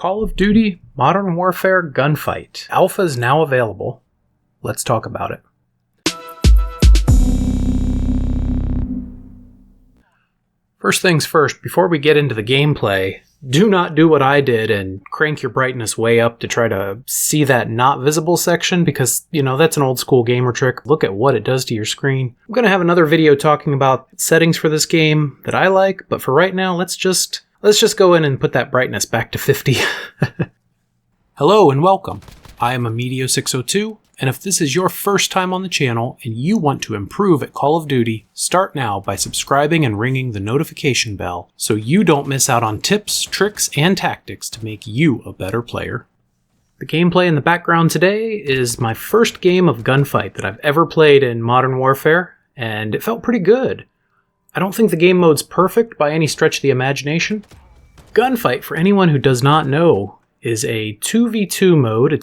Call of Duty Modern Warfare Gunfight. Alpha is now available. Let's talk about it. First things first, before we get into the gameplay, do not do what I did and crank your brightness way up to try to see that not visible section because, that's an old school gamer trick. Look at what it does to your screen. I'm going to have another video talking about settings for this game that I like, but for right now, let's just go in and put that brightness back to 50. Hello and welcome. I am Amedeo602, and if this is your first time on the channel and you want to improve at Call of Duty, start now by subscribing and ringing the notification bell so you don't miss out on tips, tricks, and tactics to make you a better player. The gameplay in the background today is my first game of Gunfight that I've ever played in Modern Warfare, and it felt pretty good. I don't think the game mode's perfect by any stretch of the imagination. Gunfight, for anyone who does not know, is a 2v2 mode.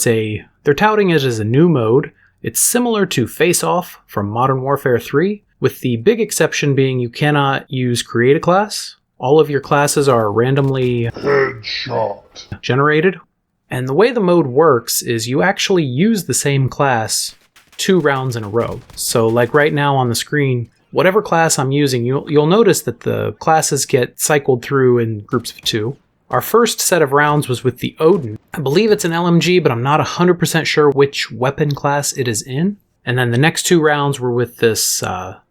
They're touting it as a new mode. It's similar to Face Off from Modern Warfare 3, with the big exception being you cannot use create a class. All of your classes are randomly headshot generated. And the way the mode works is you actually use the same class 2 rounds in a row. So like right now on the screen, whatever class I'm using, you'll notice that the classes get cycled through in groups of 2. Our first set of rounds was with the Odin. I believe it's an LMG, but I'm not 100% sure which weapon class it is in. And then the next 2 rounds were with this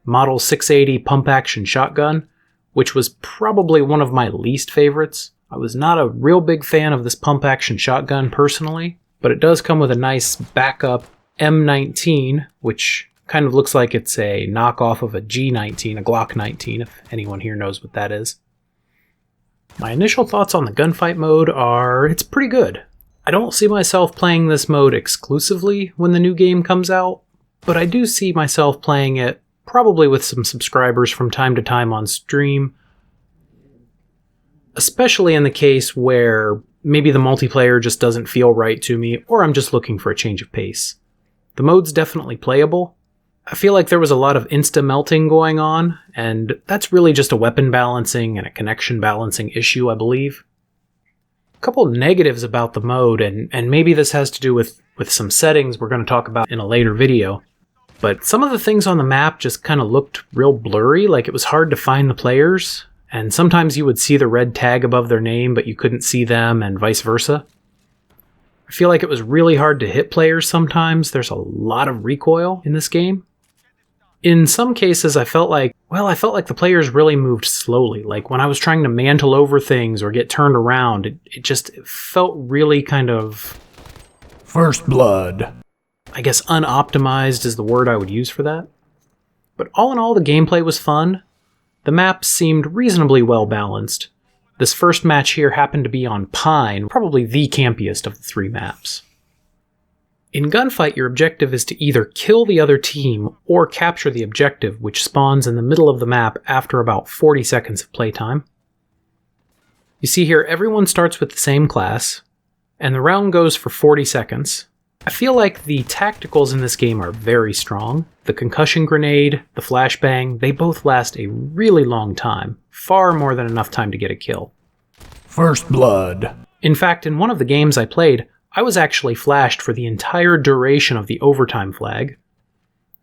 Model 680 pump-action shotgun, which was probably one of my least favorites. I was not a real big fan of this pump-action shotgun personally, but it does come with a nice backup M19, which kind of looks like it's a knockoff of a G19, a Glock 19, if anyone here knows what that is. My initial thoughts on the gunfight mode are, it's pretty good. I don't see myself playing this mode exclusively when the new game comes out, but I do see myself playing it probably with some subscribers from time to time on stream, especially in the case where maybe the multiplayer just doesn't feel right to me, or I'm just looking for a change of pace. The mode's definitely playable. I feel like there was a lot of insta-melting going on, and that's really just a weapon balancing and a connection balancing issue, I believe. A couple negatives about the mode, and maybe this has to do with some settings we're going to talk about in a later video, but some of the things on the map just kind of looked real blurry, like it was hard to find the players, and sometimes you would see the red tag above their name, but you couldn't see them, and vice versa. I feel like it was really hard to hit players sometimes. There's a lot of recoil in this game. In some cases, I felt like the players really moved slowly. Like when I was trying to mantle over things or get turned around, it felt really kind of first blood. I guess unoptimized is the word I would use for that. But all in all, the gameplay was fun. The maps seemed reasonably well balanced. This first match here happened to be on Pine, probably the campiest of the 3 maps. In Gunfight, your objective is to either kill the other team or capture the objective, which spawns in the middle of the map after about 40 seconds of playtime. You see here, everyone starts with the same class, and the round goes for 40 seconds. I feel like the tacticals in this game are very strong. The concussion grenade, the flashbang, they both last a really long time, far more than enough time to get a kill. First blood. In fact, in one of the games I played, I was actually flashed for the entire duration of the overtime flag.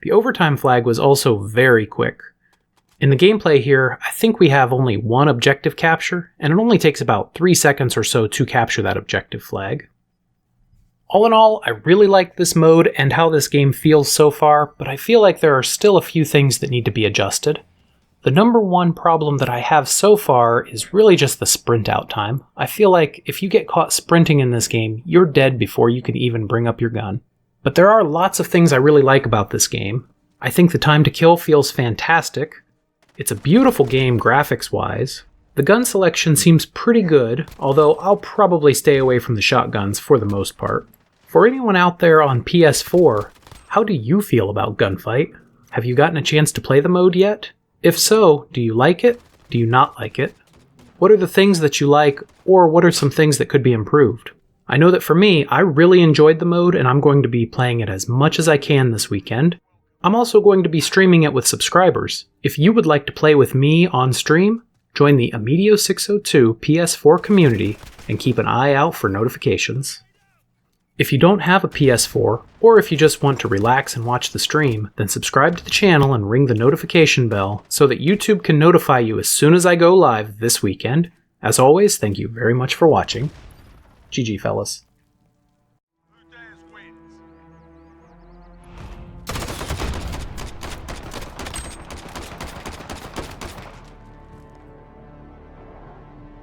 The overtime flag was also very quick. In the gameplay here, I think we have only 1 objective capture, and it only takes about 3 seconds or so to capture that objective flag. All in all, I really like this mode and how this game feels so far, but I feel like there are still a few things that need to be adjusted. The number 1 problem that I have so far is really just the sprint out time. I feel like if you get caught sprinting in this game, you're dead before you can even bring up your gun. But there are lots of things I really like about this game. I think the time to kill feels fantastic. It's a beautiful game graphics-wise. The gun selection seems pretty good, although I'll probably stay away from the shotguns for the most part. For anyone out there on PS4, how do you feel about Gunfight? Have you gotten a chance to play the mode yet? If so, do you like it? Do you not like it? What are the things that you like, or what are some things that could be improved? I know that for me, I really enjoyed the mode, and I'm going to be playing it as much as I can this weekend. I'm also going to be streaming it with subscribers. If you would like to play with me on stream, join the Amedeo602 PS4 Community, and keep an eye out for notifications. If you don't have a PS4, or if you just want to relax and watch the stream, then subscribe to the channel and ring the notification bell so that YouTube can notify you as soon as I go live this weekend. As always, thank you very much for watching. GG, fellas.